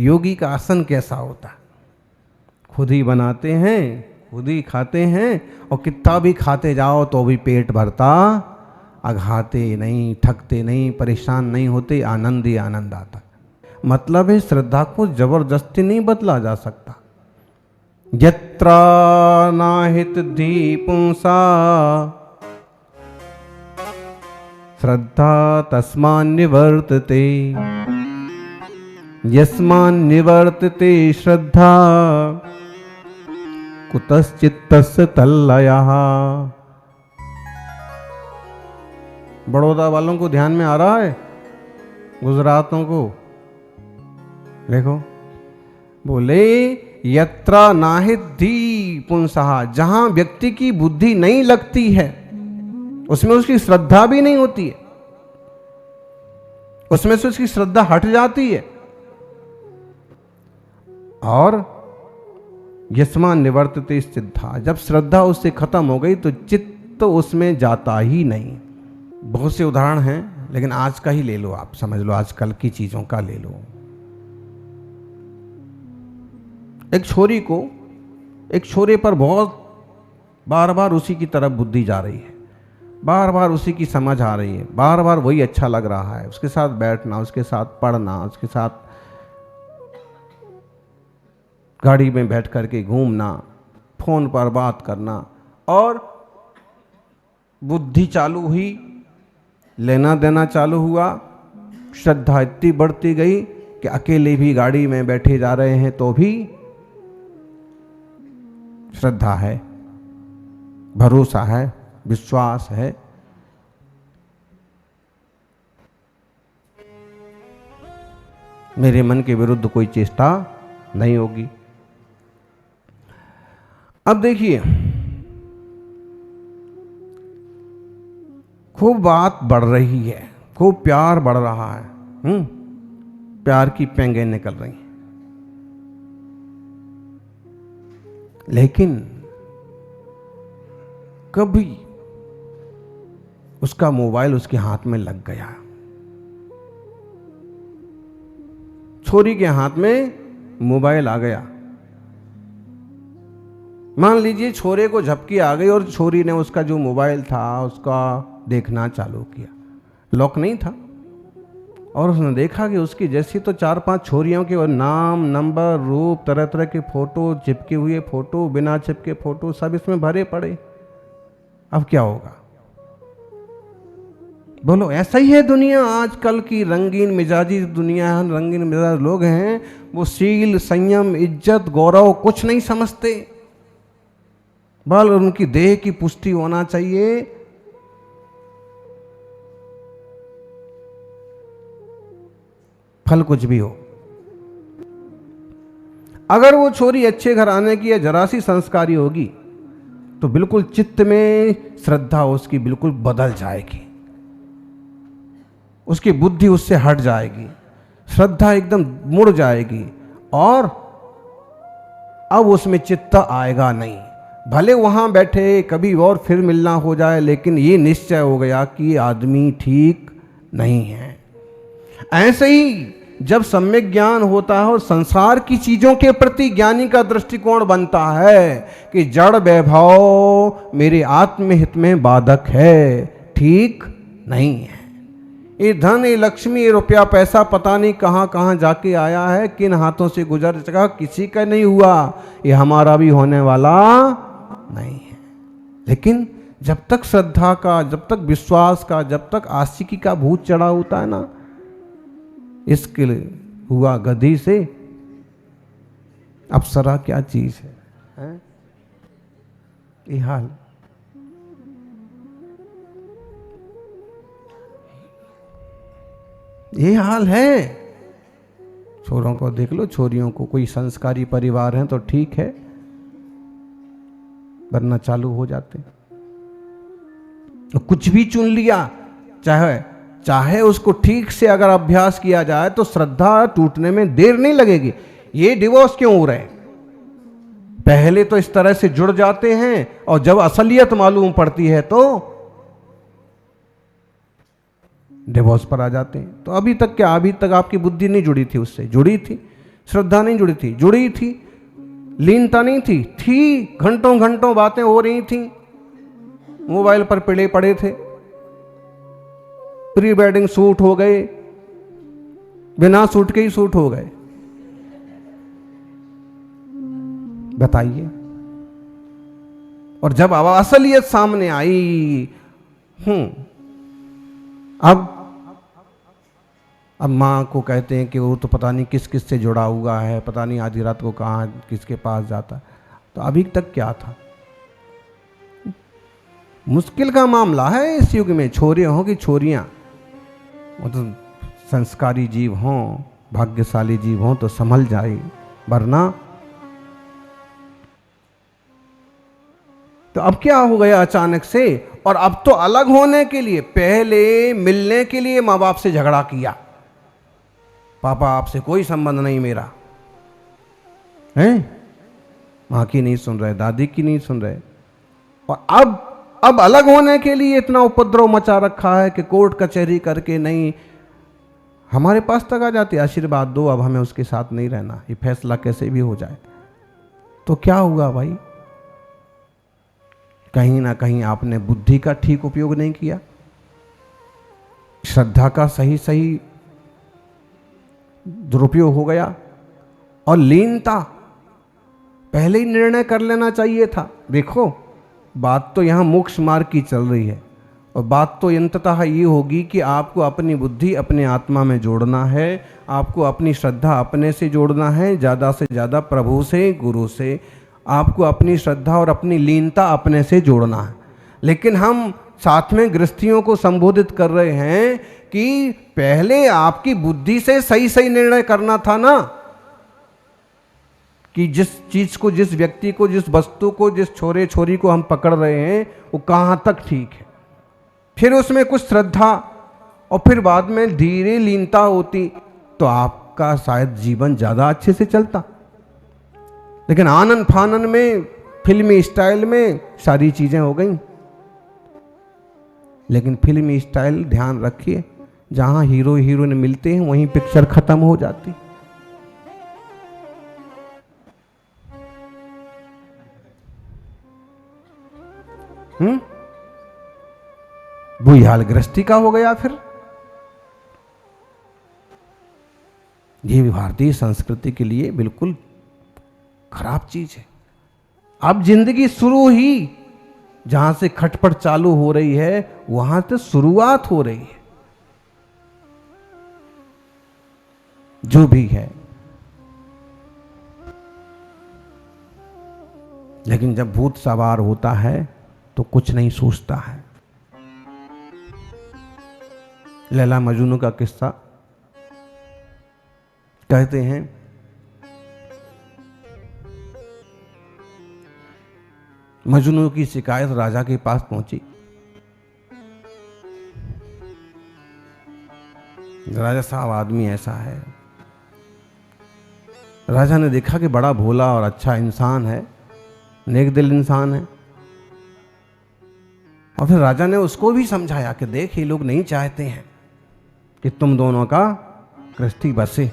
योगी का आसन कैसा होता है, खुद ही बनाते हैं, खुद ही खाते हैं, और कितना भी खाते जाओ तो भी पेट भरता, अघाते नहीं, थकते नहीं, परेशान नहीं होते, आनंद ही आनंद आता। मतलब है श्रद्धा को जबरदस्ती नहीं बदला जा सकता। यत्रा नाहित दीपुंसा श्रद्धा तस्मान् निवर्तते, यस्मान् निवर्तते श्रद्धा कुतश्चित्तस्य तल्लयः। बड़ौदा वालों को ध्यान में आ रहा है, गुजरातों को देखो, बोले यत्रा नाहित दीपुंसः, जहां व्यक्ति की बुद्धि नहीं लगती है उसमें उसकी श्रद्धा भी नहीं होती है, उसमें से उसकी श्रद्धा हट जाती है। और यस्मान् निवर्तते सिद्धा, जब श्रद्धा उससे खत्म हो गई तो चित्त तो उसमें जाता ही नहीं। बहुत से उदाहरण हैं, लेकिन आज का ही ले लो, आप समझ लो, आजकल की चीजों का ले लो। एक छोरी को, एक छोरे पर बहुत बार बार उसी की तरफ बुद्धि जा रही है, बार बार उसी की समझ आ रही है, बार बार वही अच्छा लग रहा है, उसके साथ बैठना, उसके साथ पढ़ना, उसके साथ गाड़ी में बैठ करके घूमना, फोन पर बात करना, और बुद्धि चालू हुई, लेना देना चालू हुआ, श्रद्धा इतनी बढ़ती गई कि अकेले भी गाड़ी में बैठे जा रहे हैं तो भी श्रद्धा है, भरोसा है, विश्वास है। मेरे मन के विरुद्ध कोई चेष्टा नहीं होगी। अब देखिए, खूब बात बढ़ रही है, खूब प्यार बढ़ रहा है, प्यार की पेंगे निकल रही हैं, लेकिन कभी उसका मोबाइल उसके हाथ में लग गया, छोरी के हाथ में मोबाइल आ गया। मान लीजिए छोरे को झपकी आ गई और छोरी ने उसका जो मोबाइल था उसका देखना चालू किया, लॉक नहीं था, और उसने देखा कि उसकी जैसी तो 4-5 छोरियों के नाम, नंबर, रूप, तरह तरह के फोटो, चिपके हुए फोटो, बिना चिपके फोटो, सब इसमें भरे पड़े। अब क्या होगा बोलो? ऐसा ही है दुनिया आजकल की, रंगीन मिजाजी दुनिया है, रंगीन मिजाज लोग हैं, वो शील, संयम, इज्जत, गौरव कुछ नहीं समझते, बल उनकी देह की पुष्टि होना चाहिए। फल कुछ भी हो। अगर वो छोरी अच्छे घर आने की या जरा सी संस्कारी होगी तो बिल्कुल चित्त में श्रद्धा उसकी बिल्कुल बदल जाएगी, उसकी बुद्धि उससे हट जाएगी, श्रद्धा एकदम मुड़ जाएगी, और अब उसमें चित्त आएगा नहीं। भले वहां बैठे कभी और फिर मिलना हो जाए, लेकिन ये निश्चय हो गया कि ये आदमी ठीक नहीं है। ऐसे ही जब सम्यक ज्ञान होता है और संसार की चीजों के प्रति ज्ञानी का दृष्टिकोण बनता है कि जड़ वैभव मेरे आत्महित में बाधक है, ठीक नहीं है, ये धन, ये लक्ष्मी, ये रुपया पैसा पता नहीं कहां कहां जाके आया है, किन हाथों से गुजर चुका, किसी का नहीं हुआ, ये हमारा भी होने वाला नहीं है। लेकिन जब तक श्रद्धा का, जब तक विश्वास का, जब तक आशिकी का भूत चढ़ा होता है ना, इसके हुआ गधी से अप्सरा क्या चीज है? ये हाल। ये हाल है। छोरों को देख लो, छोरियों को, कोई संस्कारी परिवार है तो ठीक है, वरना चालू हो जाते। तो कुछ भी चुन लिया, चाहे उसको ठीक से अगर अभ्यास किया जाए तो श्रद्धा टूटने में देर नहीं लगेगी। ये डिवोर्स क्यों हो रहे हैं? पहले तो इस तरह से जुड़ जाते हैं और जब असलियत मालूम पड़ती है तो डिवोर्स पर आ जाते हैं। तो अभी तक क्या, अभी तक आपकी बुद्धि नहीं जुड़ी थी उससे? जुड़ी थी। श्रद्धा नहीं जुड़ी थी, जुड़ी थी, लीनता नहीं थी घंटों घंटों बातें हो रही थी, मोबाइल पर पड़े पड़े थे, प्री वेडिंग शूट हो गए, बिना शूट के ही शूट हो गए। बताइए। और जब अब असलियत सामने आई, अब माँ को कहते हैं कि वो तो पता नहीं किस किस से जुड़ा हुआ है, पता नहीं आधी रात को कहाँ किसके पास जाता। तो अभी तक क्या था? मुश्किल का मामला है इस युग में, छोरे हों कि छोरियां, वो तो संस्कारी जीव हों, भाग्यशाली जीव हों तो संभल जाए, वरना। तो अब क्या हो गया अचानक से? और अब तो अलग होने के लिए, पहले मिलने के लिए माँ बाप से झगड़ा किया, पापा आपसे कोई संबंध नहीं मेरा, हैं? माँ की नहीं सुन रहे, दादी की नहीं सुन रहे। और अब अलग होने के लिए इतना उपद्रव मचा रखा है कि कोर्ट कचहरी करके नहीं, हमारे पास तक आ जाती, आशीर्वाद दो, अब हमें उसके साथ नहीं रहना, ये फैसला कैसे भी हो जाए। तो क्या हुआ भाई? कहीं ना कहीं आपने बुद्धि का ठीक उपयोग नहीं किया, श्रद्धा का सही सही दुरुपयोग हो गया, और लीनता, पहले ही निर्णय कर लेना चाहिए था। देखो, बात तो यहां मोक्ष मार्ग की चल रही है, और बात तो अंततः ये होगी कि आपको अपनी बुद्धि अपने आत्मा में जोड़ना है, आपको अपनी श्रद्धा अपने से जोड़ना है, ज़्यादा से ज़्यादा प्रभु से, गुरु से, आपको अपनी श्रद्धा और अपनी लीनता अपने से जोड़ना है। लेकिन हम साथ में गृहस्थियों को संबोधित कर रहे हैं कि पहले आपकी बुद्धि से सही सही निर्णय करना था ना, कि जिस चीज को, जिस व्यक्ति को, जिस वस्तु को, जिस छोरे छोरी को हम पकड़ रहे हैं वो कहाँ तक ठीक है, फिर उसमें कुछ श्रद्धा और फिर बाद में धीरे लीनता होती तो आपका शायद जीवन ज़्यादा अच्छे से चलता। लेकिन आनन फानन में, फिल्मी स्टाइल में सारी चीज़ें हो गई। लेकिन फिल्मी स्टाइल, ध्यान रखिए, जहां हीरो हीरोइन मिलते हैं वहीं पिक्चर खत्म हो जाती। वही हाल गृहस्थी का हो गया। फिर ये भी भारतीय संस्कृति के लिए बिल्कुल खराब चीज है। अब जिंदगी शुरू ही जहां से खटपट चालू हो रही है वहां से शुरुआत हो रही है। जो भी है, लेकिन जब भूत सवार होता है तो कुछ नहीं सोचता है। लैला मजनू का किस्सा कहते हैं, मजनू की शिकायत राजा के पास पहुंची। राजा साहब, आदमी ऐसा है। राजा ने देखा कि बड़ा भोला और अच्छा इंसान है, नेक दिल इंसान है। और फिर राजा ने उसको भी समझाया कि देख, ये लोग नहीं चाहते हैं कि तुम दोनों का गृहस्थी बसे।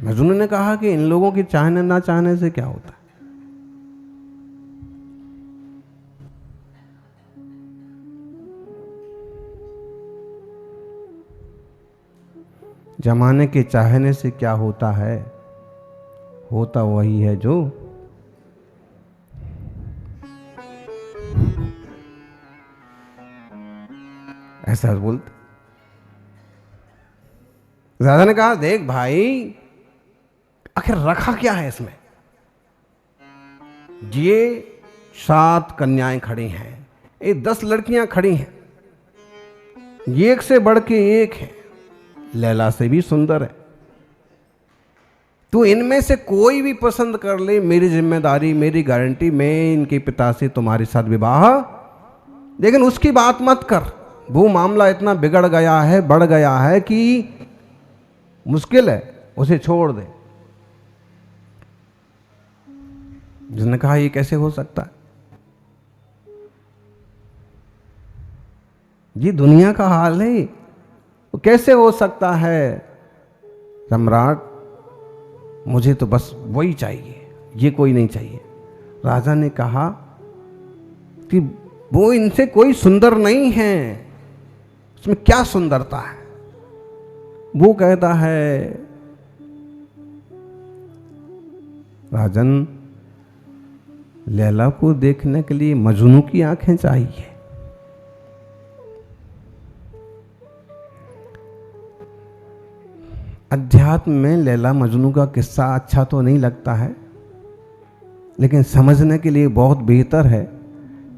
मजनू ने कहा कि इन लोगों के चाहने ना चाहने से क्या होता है। जमाने के चाहने से क्या होता है, होता वही है जो ऐसा बोलते। राजा ने कहा, देख भाई, आखिर रखा क्या है इसमें? ये 7 कन्याएं खड़ी हैं, ये 10 लड़कियां खड़ी हैं, ये एक से बढ़ के एक है, लैला से भी सुंदर है। तू इनमें से कोई भी पसंद कर ले, मेरी जिम्मेदारी, मेरी गारंटी, मैं इनके पिता से तुम्हारे साथ विवाह, लेकिन उसकी बात मत कर। वो मामला इतना बिगड़ गया है, बढ़ गया है कि मुश्किल है, उसे छोड़ दे। जिसने कहा, ये कैसे हो सकता है? ये दुनिया का हाल है, वो कैसे हो सकता है? सम्राट, मुझे तो बस वही चाहिए, ये कोई नहीं चाहिए। राजा ने कहा कि वो इनसे कोई सुंदर नहीं है, उसमें क्या सुंदरता है? वो कहता है, राजन, लैला को देखने के लिए मजनू की आंखें चाहिए। अध्यात्म में लैला मजनू का किस्सा अच्छा तो नहीं लगता है, लेकिन समझने के लिए बहुत बेहतर है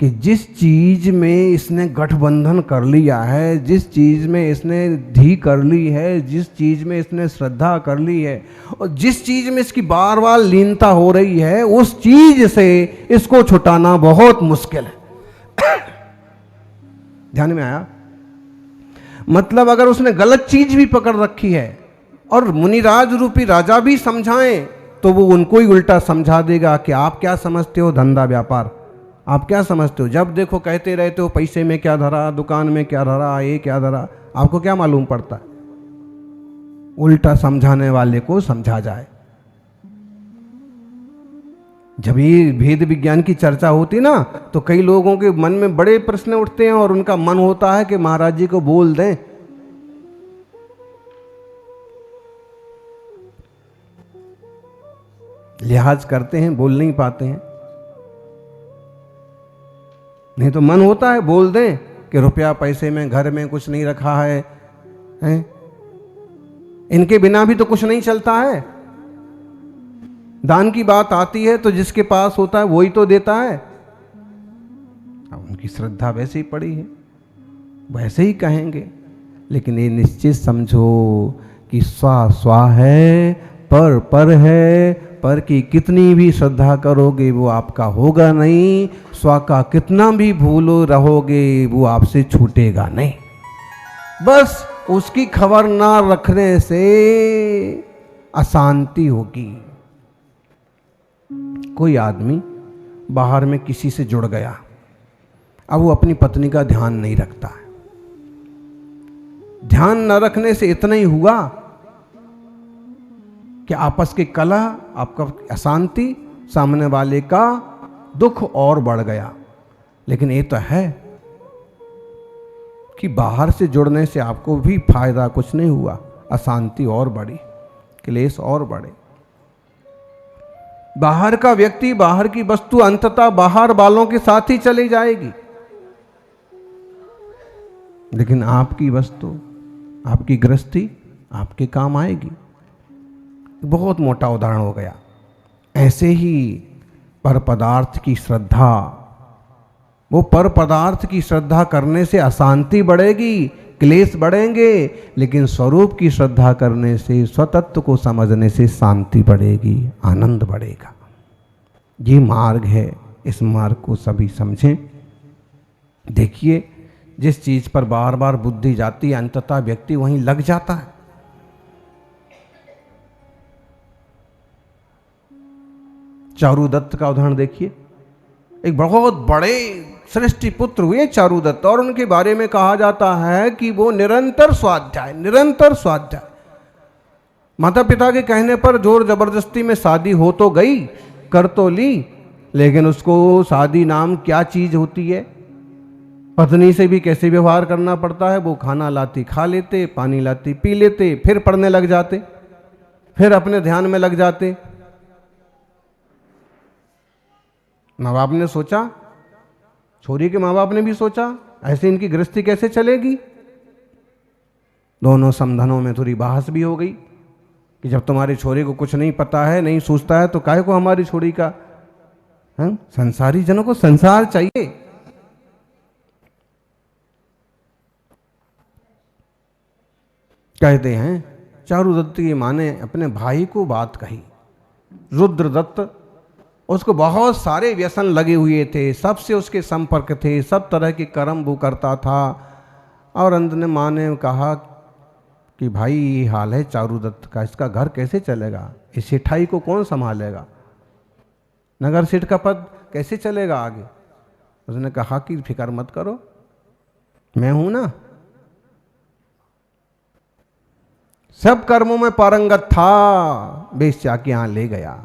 कि जिस चीज में इसने गठबंधन कर लिया है, जिस चीज में इसने धी कर ली है, जिस चीज में इसने श्रद्धा कर ली है, और जिस चीज में इसकी बार बार लीनता हो रही है, उस चीज से इसको छुटाना बहुत मुश्किल है। ध्यान में आया? मतलब अगर उसने गलत चीज भी पकड़ रखी है और मुनिराज रूपी राजा भी समझाएं, तो वो उनको ही उल्टा समझा देगा कि आप क्या समझते हो धंधा व्यापार, आप क्या समझते हो? जब देखो कहते रहते हो पैसे में क्या धरा, दुकान में क्या धरा, ये क्या धरा, आपको क्या मालूम पड़ता है? उल्टा समझाने वाले को समझा जाए। जब ये भेद विज्ञान की चर्चा होती ना, तो कई लोगों के मन में बड़े प्रश्न उठते हैं और उनका मन होता है कि महाराज जी को बोल दें। लिहाज करते हैं, बोल नहीं पाते हैं। नहीं तो मन होता है बोल दें कि रुपया पैसे में घर में कुछ नहीं रखा है, हैं? इनके बिना भी तो कुछ नहीं चलता है। दान की बात आती है तो जिसके पास होता है वही तो देता है। अब उनकी श्रद्धा वैसे ही पड़ी है, वैसे ही कहेंगे। लेकिन ये निश्चित समझो कि स्वा स्वा है, पर पर है। पर की कितनी भी श्रद्धा करोगे वो आपका होगा नहीं, स्वा का कितना भी भूलो रहोगे वो आपसे छूटेगा नहीं। बस उसकी खबर ना रखने से अशांति होगी। कोई आदमी बाहर में किसी से जुड़ गया, अब वो अपनी पत्नी का ध्यान नहीं रखता है। ध्यान न रखने से इतना ही हुआ कि आपस की कलह, आपका अशांति, सामने वाले का दुख और बढ़ गया। लेकिन ये तो है कि बाहर से जुड़ने से आपको भी फायदा कुछ नहीं हुआ, अशांति और बढ़ी, क्लेश और बढ़े। बाहर का व्यक्ति, बाहर की वस्तु अंततः बाहर वालों के साथ ही चली जाएगी, लेकिन आपकी वस्तु, आपकी गृहस्थी आपके काम आएगी। बहुत मोटा उदाहरण हो गया। ऐसे ही पर पदार्थ की श्रद्धा, वो पर पदार्थ की श्रद्धा करने से अशांति बढ़ेगी, क्लेश बढ़ेंगे, लेकिन स्वरूप की श्रद्धा करने से, स्वतत्व को समझने से शांति बढ़ेगी, आनंद बढ़ेगा। ये मार्ग है, इस मार्ग को सभी समझें। देखिए, जिस चीज पर बार बार बुद्धि जाती है, अंततः व्यक्ति वहीं लग जाता है। चारुदत्त का उदाहरण देखिए। एक बहुत बड़े सृष्टि पुत्र हुए चारुदत्त, और उनके बारे में कहा जाता है कि वो निरंतर स्वाध्याय। माता पिता के कहने पर जोर जबरदस्ती में शादी हो तो गई, कर तो ली, लेकिन उसको शादी नाम क्या चीज होती है, पत्नी से भी कैसे व्यवहार करना पड़ता है। वो खाना लाती खा लेते, पानी लाती पी लेते, फिर पढ़ने लग जाते, फिर अपने ध्यान में लग जाते। माँ बाप ने सोचा, छोरी के माँ बाप ने भी सोचा, ऐसे इनकी गृहस्थी कैसे चलेगी। दोनों समधनों में थोड़ी बहस भी हो गई कि जब तुम्हारी छोरी को कुछ नहीं पता है, नहीं सोचता है, तो काहे को हमारी छोरी का, संसारी जनों को संसार चाहिए। कहते हैं चारुदत्त की माँ ने अपने भाई को बात कही। रुद्रदत्त, उसको बहुत सारे व्यसन लगे हुए थे, सबसे उसके संपर्क थे, सब तरह के कर्म वो करता था। और अंत में माँ ने कहा कि भाई ये हाल है चारुदत्त का, इसका घर कैसे चलेगा, इस सेठाई को कौन संभालेगा, नगर सेठ का पद कैसे चलेगा आगे। उसने कहा कि फिक्र मत करो, मैं हूं ना। सब कर्मों में पारंगत था, वेश्या के यहां ले गया।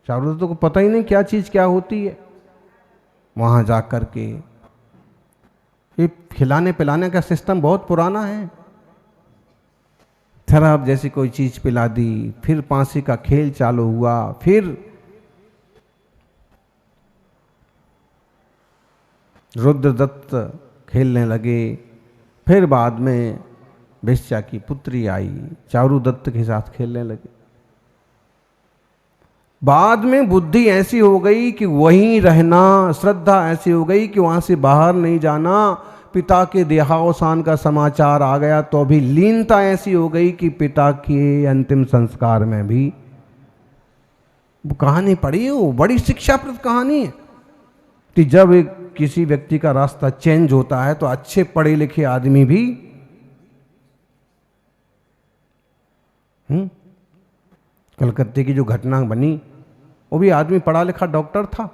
चारुदत्त को पता ही नहीं क्या चीज क्या होती है। वहां जाकर के ये खिलाने पिलाने का सिस्टम बहुत पुराना है। शराब जैसी कोई चीज पिला दी, फिर फांसी का खेल चालू हुआ, फिर रुद्रदत्त खेलने लगे, फिर बाद में वेश्या की पुत्री आई, चारुदत्त के साथ खेलने लगे। बाद में बुद्धि ऐसी हो गई कि वहीं रहना, श्रद्धा ऐसी हो गई कि वहां से बाहर नहीं जाना। पिता के देहावसान का समाचार आ गया तो अभी लीनता ऐसी हो गई कि पिता के अंतिम संस्कार में भी, वो कहानी पढ़ी, वो बड़ी शिक्षाप्रद कहानी है कि जब किसी व्यक्ति का रास्ता चेंज होता है तो अच्छे पढ़े लिखे आदमी भी कलकत्ते की जो घटना बनी, वो भी आदमी पढ़ा लिखा डॉक्टर था।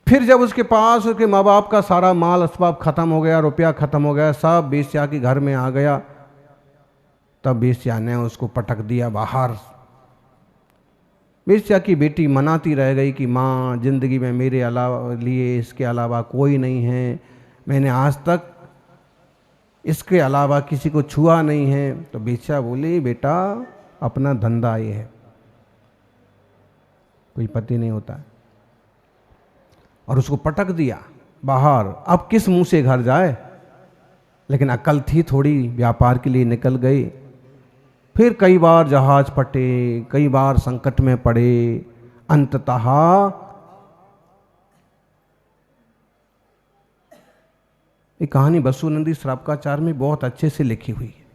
फिर जब उसके पास उसके माँ बाप का सारा माल असबाब खत्म हो गया, रुपया खत्म हो गया, सब वेश्या के घर में आ गया, तब वेश्या ने उसको पटक दिया बाहर। वेश्या की बेटी मनाती रह गई कि माँ, जिंदगी में मेरे अलावा लिए इसके अलावा कोई नहीं है, मैंने आज तक इसके अलावा किसी को छुआ नहीं है। तो वेश्या बोली, बेटा अपना धंधा ये है, कोई पति नहीं होता, और उसको पटक दिया बाहर। अब किस मुंह से घर जाए, लेकिन अकल थी थोड़ी, व्यापार के लिए निकल गई। फिर कई बार जहाज फटे, कई बार संकट में पड़े, अंततः ये कहानी बसुनंदी श्रावकाचार्य में बहुत अच्छे से लिखी हुई है।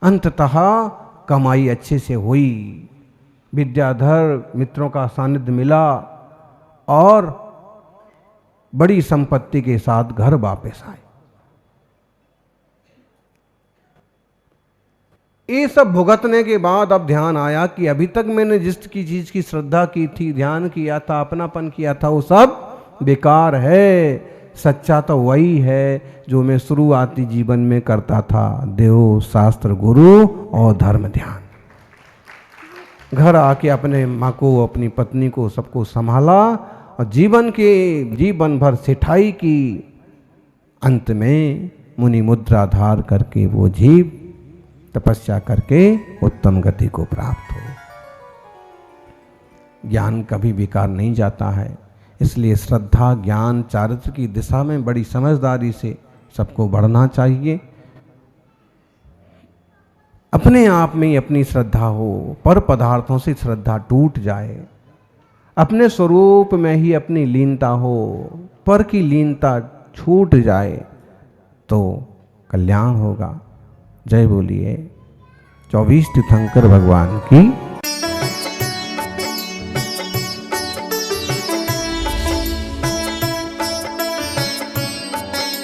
अंततः कमाई अच्छे से हुई, विद्याधर मित्रों का सानिध्य मिला और बड़ी संपत्ति के साथ घर वापस आए। ये सब भुगतने के बाद अब ध्यान आया कि अभी तक मैंने जिस की चीज की श्रद्धा की थी, ध्यान किया था, अपनापन किया था, वो सब बेकार है। सच्चा तो वही है जो मैं शुरुआती जीवन में करता था, देव शास्त्र गुरु और धर्म ध्यान। घर आके अपने माँ को, अपनी पत्नी को, सबको संभाला और जीवन भर सिठाई की। अंत में मुनि मुद्रा धार करके वो जीव तपस्या करके उत्तम गति को प्राप्त हो। ज्ञान कभी बेकार नहीं जाता है, इसलिए श्रद्धा, ज्ञान, चारित्र की दिशा में बड़ी समझदारी से सबको बढ़ना चाहिए। अपने आप में ही अपनी श्रद्धा हो, पर पदार्थों से श्रद्धा टूट जाए, अपने स्वरूप में ही अपनी लीनता हो, पर की लीनता छूट जाए तो कल्याण होगा। जय बोलिए 24 तीर्थंकर भगवान की।